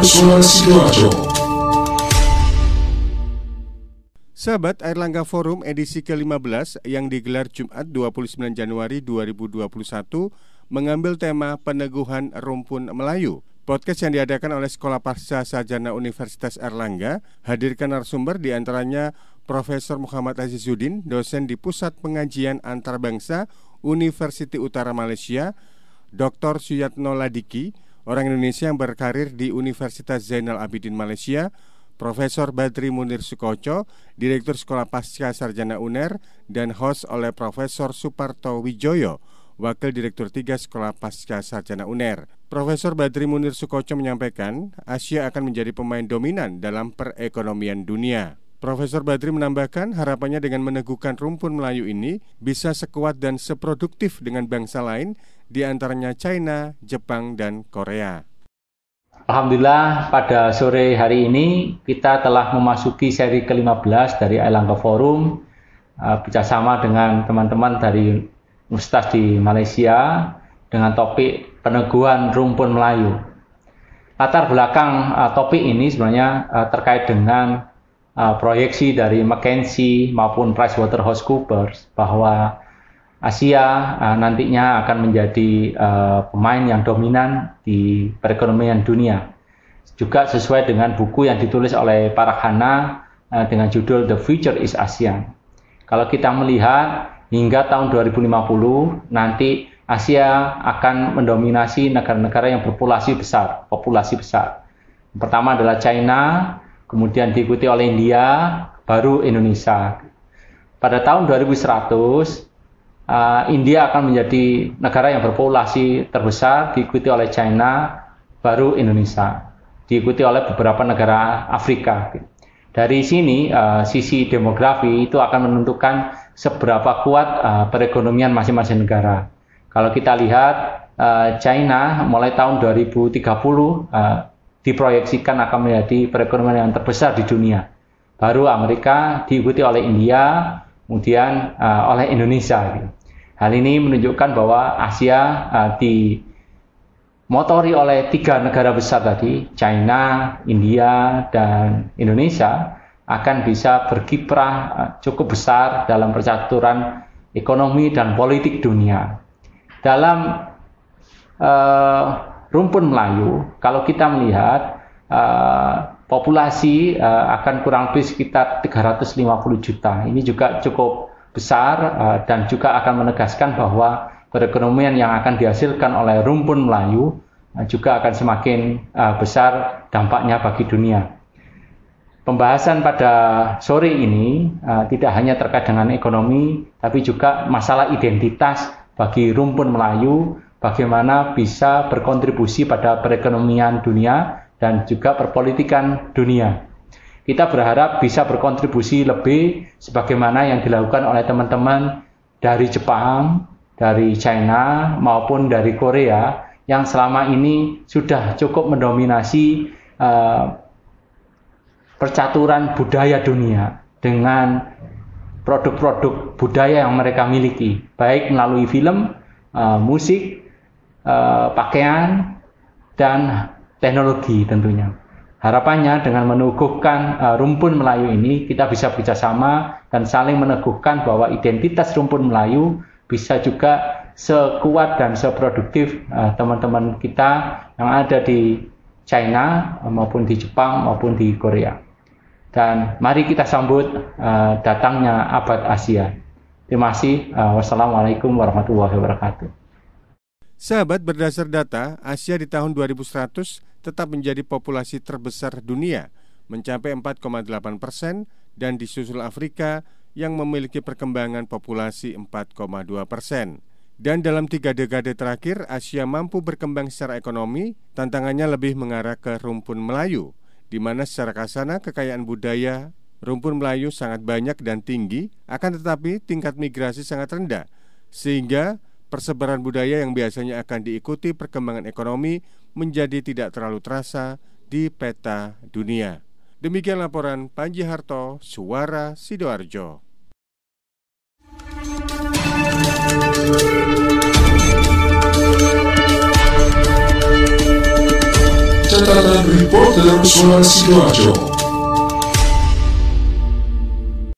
Suara Sidoarjo. Sahabat, Airlangga Forum edisi ke-15 yang digelar Jumat 29 Januari 2021 mengambil tema Peneguhan Rumpun Melayu. Podcast yang diadakan oleh Sekolah Pasca Sarjana Universitas Airlangga hadirkan narasumber diantaranya Profesor Muhammad Azizuddin, dosen di Pusat Pengajian Antarbangsa Universiti Utara Malaysia, Dr. Suyatno Ladiki, orang Indonesia yang berkarir di Universitas Zainal Abidin Malaysia, Profesor Badri Munir Sukoco, Direktur Sekolah Pasca Sarjana UNER, dan host oleh Profesor Suparto Wijoyo, Wakil Direktur 3 Sekolah Pasca Sarjana UNER. Profesor Badri Munir Sukoco menyampaikan, Asia akan menjadi pemain dominan dalam perekonomian dunia. Profesor Badri menambahkan harapannya dengan meneguhkan rumpun Melayu ini bisa sekuat dan seproduktif dengan bangsa lain, di antaranya China, Jepang, dan Korea. Alhamdulillah pada sore hari ini kita telah memasuki seri ke-15 dari Airlangga Forum bersama dengan teman-teman dari Universitas di Malaysia dengan topik peneguhan rumpun Melayu. Latar belakang topik ini sebenarnya terkait dengan proyeksi dari McKinsey maupun PricewaterhouseCoopers bahwa Asia nantinya akan menjadi pemain yang dominan di perekonomian dunia. Juga sesuai dengan buku yang ditulis oleh Parakhana dengan judul The Future is ASEAN. Kalau kita melihat hingga tahun 2050 nanti Asia akan mendominasi negara-negara yang populasi besar. Yang pertama adalah China, kemudian diikuti oleh India, baru Indonesia. Pada tahun 2100 India akan menjadi negara yang berpopulasi terbesar, diikuti oleh China, baru Indonesia, diikuti oleh beberapa negara Afrika. Dari sini, sisi demografi itu akan menentukan seberapa kuat perekonomian masing-masing negara. Kalau kita lihat, China mulai tahun 2030 diproyeksikan akan menjadi perekonomian yang terbesar di dunia. Baru Amerika, diikuti oleh India, kemudian oleh Indonesia. Hal ini menunjukkan bahwa Asia dimotori oleh 3 negara besar tadi, China, India, dan Indonesia, akan bisa berkiprah cukup besar dalam percaturan ekonomi dan politik dunia. Dalam rumpun Melayu, kalau kita melihat populasi akan kurang lebih sekitar 350 juta. Ini juga cukup besar dan juga akan menegaskan bahwa perekonomian yang akan dihasilkan oleh rumpun Melayu juga akan semakin besar dampaknya bagi dunia. Pembahasan pada sore ini tidak hanya terkait dengan ekonomi, tapi juga masalah identitas bagi rumpun Melayu, bagaimana bisa berkontribusi pada perekonomian dunia dan juga perpolitikan dunia. Kita berharap bisa berkontribusi lebih sebagaimana yang dilakukan oleh teman-teman dari Jepang, dari China, maupun dari Korea yang selama ini sudah cukup mendominasi percaturan budaya dunia dengan produk-produk budaya yang mereka miliki, baik melalui film, musik, pakaian, dan teknologi tentunya. Harapannya dengan meneguhkan rumpun Melayu ini, kita bisa bekerjasama dan saling meneguhkan bahwa identitas rumpun Melayu bisa juga sekuat dan seproduktif teman-teman kita yang ada di China maupun di Jepang maupun di Korea. Dan mari kita sambut datangnya abad Asia. Terima kasih. Wassalamualaikum warahmatullahi wabarakatuh. Sahabat, berdasar data, Asia di tahun 2100 tetap menjadi populasi terbesar dunia, mencapai 4,8%, dan disusul Afrika yang memiliki perkembangan populasi 4,2%. Dan dalam 3 dekade terakhir, Asia mampu berkembang secara ekonomi, tantangannya lebih mengarah ke rumpun Melayu, di mana secara kasana kekayaan budaya rumpun Melayu sangat banyak dan tinggi, akan tetapi tingkat migrasi sangat rendah, sehingga persebaran budaya yang biasanya akan diikuti perkembangan ekonomi menjadi tidak terlalu terasa di peta dunia. Demikian laporan Panji Harto, Suara Sidoarjo. Catatan Reporter Suara Sidoarjo.